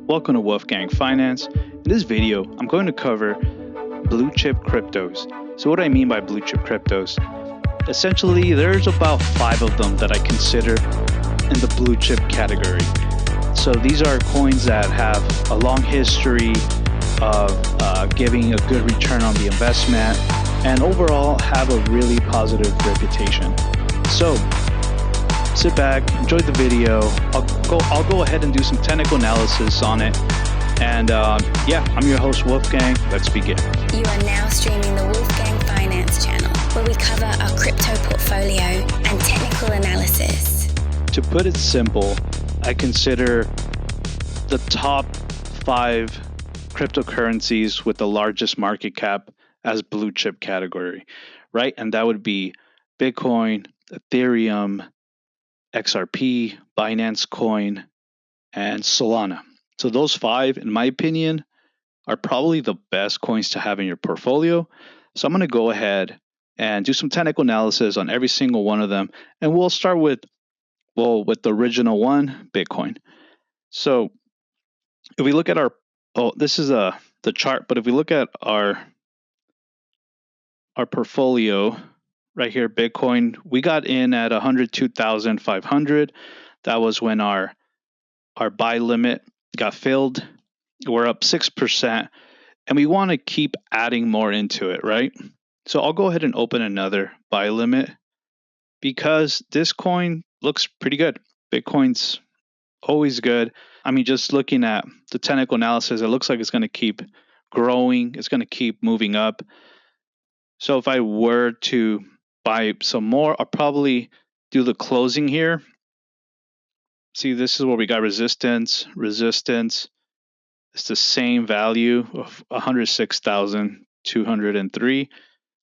Welcome to Wolfgang Finance. In this video, I'm going to cover blue chip cryptos. So what do I mean by blue chip cryptos? Essentially, there's about 5 of them that I consider in the blue chip category. So these are coins that have a long history of giving a good return on the investment and overall have a really positive reputation. So sit back, enjoy the video. I'll go ahead and do some technical analysis on it. And I'm your host, Wolfgang. Let's begin. You are now streaming the Wolfgang Finance channel, where we cover our crypto portfolio and technical analysis. To put it simple, I consider the top 5 cryptocurrencies with the largest market cap as blue chip category, right? And that would be Bitcoin, Ethereum, XRP, Binance Coin, and Solana. So those 5, in my opinion, are probably the best coins to have in your portfolio. So I'm going to go ahead and do some technical analysis on every single one of them. And we'll start with the original one, Bitcoin. So if we look at this is the chart, but if we look at our portfolio right here, Bitcoin, we got in at 102,500. That was when our buy limit got filled. We're up 6%, and we want to keep adding more into it, right? So I'll go ahead and open another buy limit because this coin looks pretty good. Bitcoin's always good. I mean, just looking at the technical analysis, it looks like it's going to keep growing. It's going to keep moving up. So if I were to buy some more, I'll probably do the closing here. See, this is where we got resistance. It's the same value of 106,203.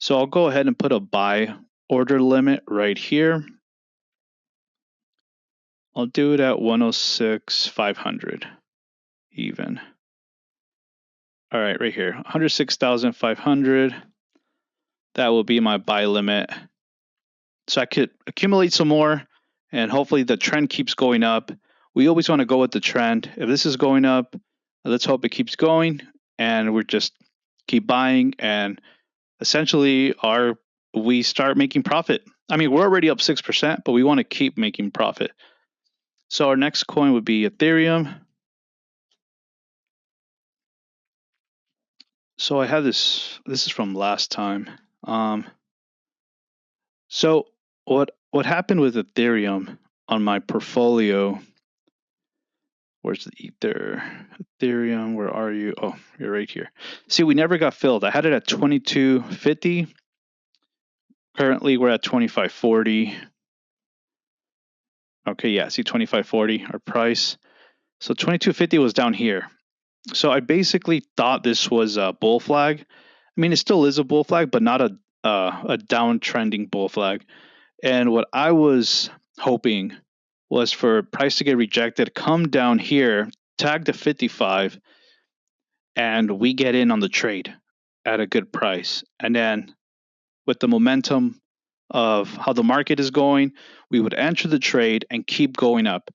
So I'll go ahead and put a buy order limit right here. I'll do it at 106,500 even. All right, right here, 106,500. That will be my buy limit. So I could accumulate some more, and hopefully the trend keeps going up. We always want to go with the trend. If this is going up, let's hope it keeps going, and we're just keep buying, and essentially we start making profit. I mean, we're already up 6%, but we want to keep making profit. So our next coin would be Ethereum. So I have this is from last time. So what happened with Ethereum on my portfolio? Where's the Ethereum? Where are you? Oh, you're right here. See, we never got filled. I had it at 2250. Currently, we're at 2540. Okay, yeah, see 2540, our price. So 2250 was down here. So I basically thought this was a bull flag. I mean, it still is a bull flag, but not a downtrending bull flag. And what I was hoping was for price to get rejected, come down here, tag to 55, and we get in on the trade at a good price. And then with the momentum of how the market is going, we would enter the trade and keep going up.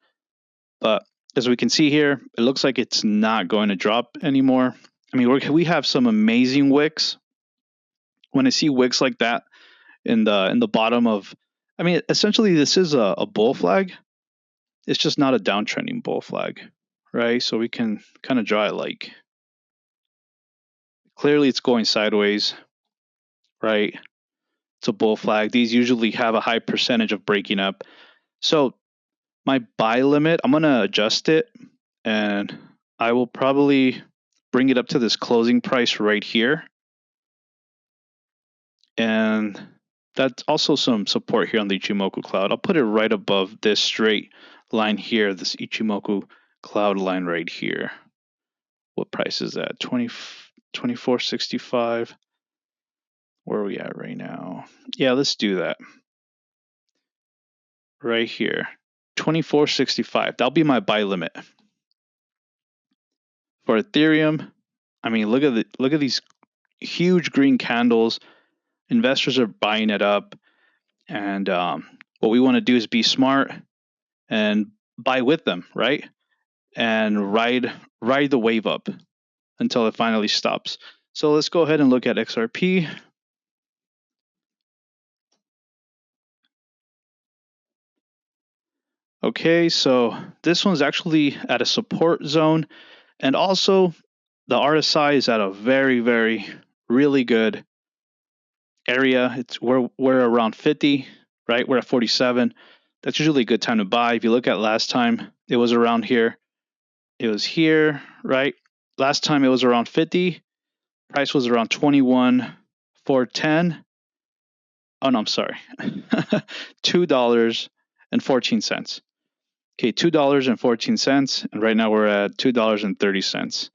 But as we can see here, it looks like it's not going to drop anymore. I mean, we have some amazing wicks. When I see wicks like that in the bottom of, I mean, essentially this is a bull flag. It's just not a downtrending bull flag, right? So we can kind of draw it like, clearly it's going sideways, right? It's a bull flag. These usually have a high percentage of breaking up. So my buy limit, I'm going to adjust it, and I will probably bring it up to this closing price right here. And that's also some support here on the Ichimoku cloud. I'll put it right above this straight line here, this Ichimoku cloud line right here. What price is that? 24.65. Where are we at right now? Yeah, let's do that. Right here, 24.65. That'll be my buy limit. For Ethereum, I mean, look at these huge green candles. Investors are buying it up, and what we want to do is be smart and buy with them, right? and ride the wave up until it finally stops. So let's go ahead and look at XRP. Okay, so this one's actually at a support zone, and also the RSI is at a very really good area. We're around 50, right? We're at 47. That's usually a good time to buy. If you look at last time, it was around here. It was here, right? Last time it was around 50. Price was around 21,410. Oh no, I'm sorry. $2.14. Okay, $2.14, and right now we're at $2.30.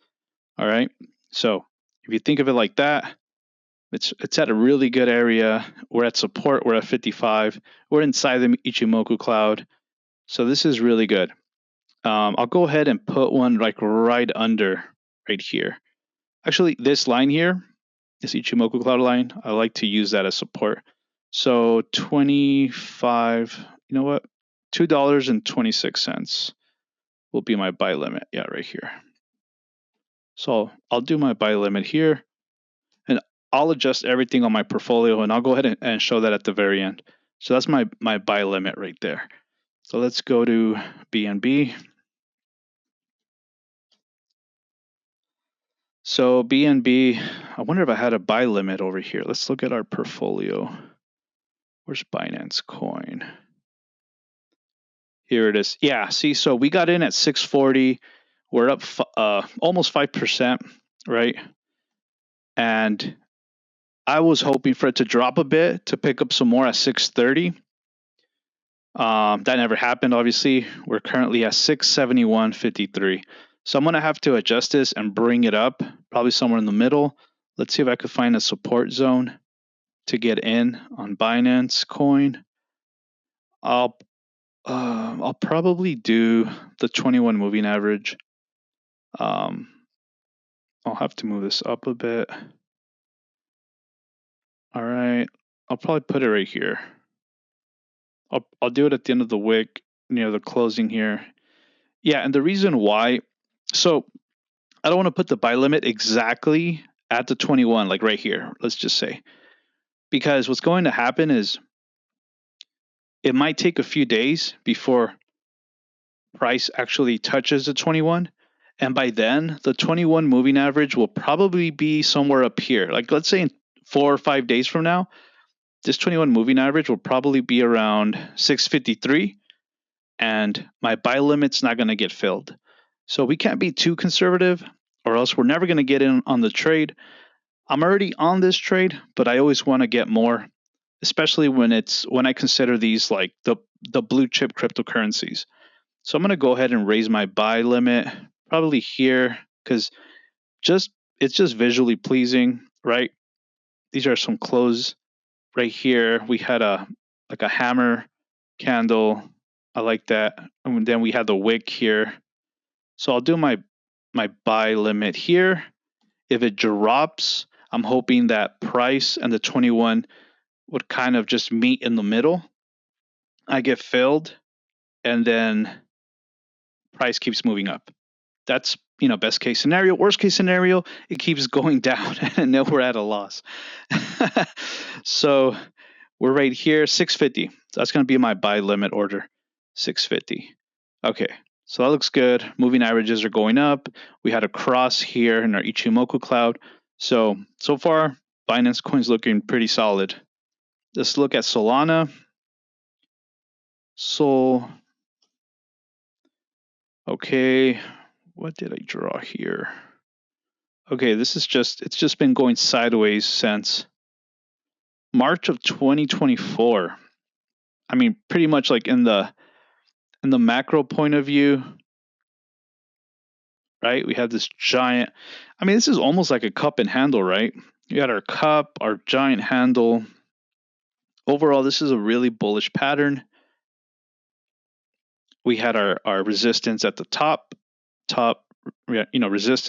All right. So if you think of it like that, it's at a really good area. We're at support. We're at 55. We're inside the Ichimoku cloud. So this is really good. I'll go ahead and put one like right under right here. Actually, this line here, this Ichimoku cloud line, I like to use that as support. So 25, you know what? $2.26 will be my buy limit. Yeah, right here. So I'll do my buy limit here, and I'll adjust everything on my portfolio, and I'll go ahead and show that at the very end. So that's my buy limit right there. So let's go to BNB. So BNB, I wonder if I had a buy limit over here. Let's look at our portfolio. Where's Binance Coin? Here it is. Yeah, see, so we got in at 640. We're up almost 5%, right? And I was hoping for it to drop a bit to pick up some more at 630. That never happened, obviously. We're currently at 671.53. So I'm going to have to adjust this and bring it up, probably somewhere in the middle. Let's see if I could find a support zone to get in on Binance Coin. I'll probably do the 21 moving average. I'll have to move this up a bit. All right. I'll probably put it right here. I'll do it at the end of the wick, near the closing here. Yeah, and the reason why, so I don't want to put the buy limit exactly at the 21, like right here, let's just say. Because what's going to happen is it might take a few days before price actually touches the 21. And by then, the 21 moving average will probably be somewhere up here. Like let's say in 4 or 5 days from now, this 21 moving average will probably be around 653, and my buy limit's not going to get filled. So we can't be too conservative, or else we're never going to get in on the trade. I'm already on this trade, but I always want to get more, especially when I consider these like the blue chip cryptocurrencies. So I'm going to go ahead and raise my buy limit probably here, because it's just visually pleasing, right? These are some close right here. We had a hammer candle. I like that. And then we had the wick here. So I'll do my buy limit here. If it drops, I'm hoping that price and the 21 would kind of just meet in the middle. I get filled, and then price keeps moving up. That's, best case scenario. Worst case scenario, it keeps going down and then we're at a loss. So we're right here, 650. So that's going to be my buy limit order, 650. Okay, so that looks good. Moving averages are going up. We had a cross here in our Ichimoku cloud. So far, Binance Coin's looking pretty solid. Let's look at Solana. Okay, what did I draw here? Okay, it's just been going sideways since March of 2024. I mean, pretty much like in the macro point of view, right? We have this giant, this is almost like a cup and handle, right? You got our cup, our giant handle. Overall, this is a really bullish pattern. We had our resistance at the top,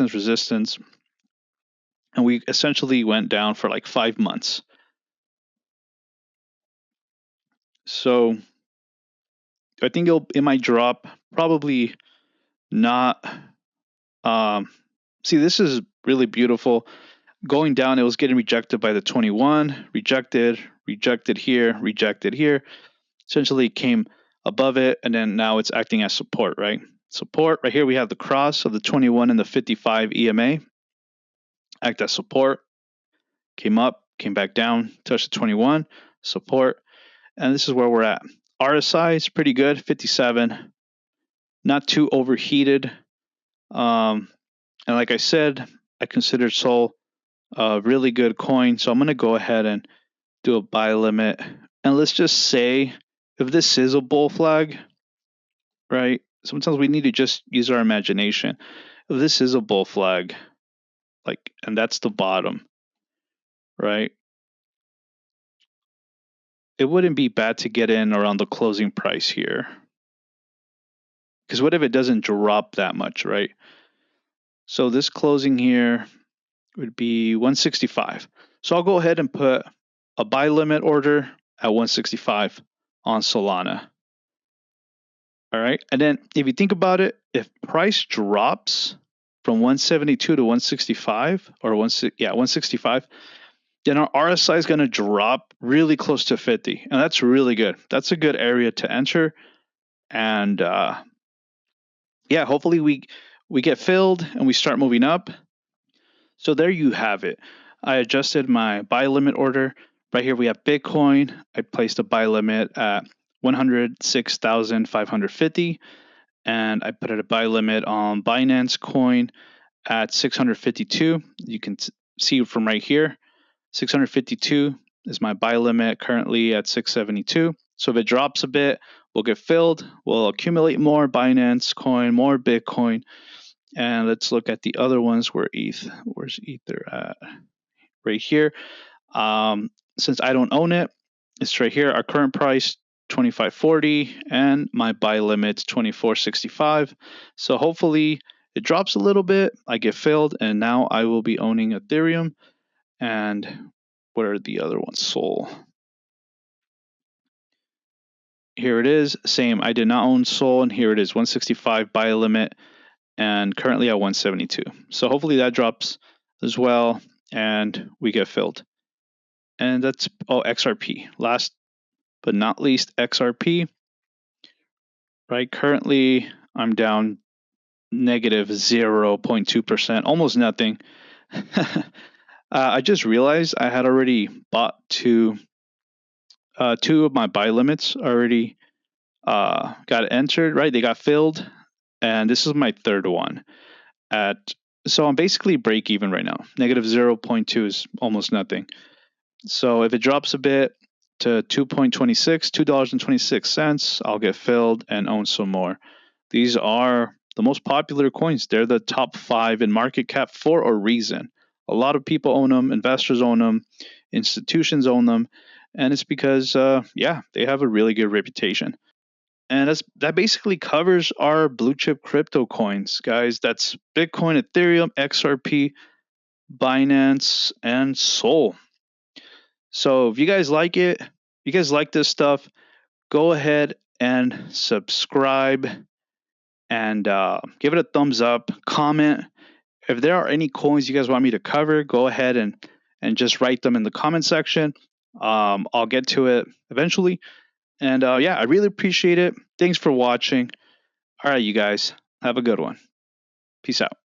resistance. And we essentially went down for like 5 months. So I think it might drop probably not. See, this is really beautiful. Going down, it was getting rejected by the 21, rejected here. Essentially came above it, and then now it's acting as support, right? Support, right here we have the cross of the 21 and the 55 EMA. Act as support, came up, came back down, touched the 21, support, and this is where we're at. RSI is pretty good, 57, not too overheated. And like I said, I consider Sol a really good coin, so I'm going to go ahead and do a buy limit. And let's just say if this is a bull flag, right? Sometimes we need to just use our imagination. If this is a bull flag, and that's the bottom, right? It wouldn't be bad to get in around the closing price here. Because what if it doesn't drop that much, right? So this closing here would be 165. So I'll go ahead and put a buy limit order at 165 on Solana. All right. And then if you think about it, if price drops from 172 to 165 or 165, then our RSI is going to drop really close to 50. And that's really good. That's a good area to enter. And hopefully we get filled and we start moving up. So there you have it. I adjusted my buy limit order. Right here we have Bitcoin. I placed a buy limit at 106,550. And I put a buy limit on Binance coin at 652. You can see from right here, 652 is my buy limit, currently at 672. So if it drops a bit, we'll get filled. We'll accumulate more Binance coin, more Bitcoin. And let's look at the other ones. Where's Ether at? Right here. Since I don't own it, it's right here. Our current price, 25.40, and my buy limit's 24.65. So hopefully it drops a little bit, I get filled, and now I will be owning Ethereum. And what are the other ones? Sol. Here it is. Same. I did not own Sol, and here it is, 165 buy limit, and currently at 172. So hopefully that drops as well, and we get filled. And that's XRP. Last but not least, XRP. Right, currently I'm down negative 0.2%, almost nothing. I just realized I had already bought two of my buy limits already got entered, right? They got filled, and this is my third one. So I'm basically break even right now. Negative 0.2 is almost nothing. So if it drops a bit to 2.26, $2.26, I'll get filled and own some more. These are the most popular coins. They're the top 5 in market cap for a reason. A lot of people own them, investors own them, institutions own them, and it's because, they have a really good reputation. And that basically covers our blue chip crypto coins, guys. That's Bitcoin, Ethereum, XRP, Binance, and Sol. So if you guys like it, if you guys like this stuff, go ahead and subscribe and give it a thumbs up. Comment. If there are any coins you guys want me to cover, go ahead and just write them in the comment section. I'll get to it eventually. And I really appreciate it. Thanks for watching. All right, you guys, have a good one. Peace out.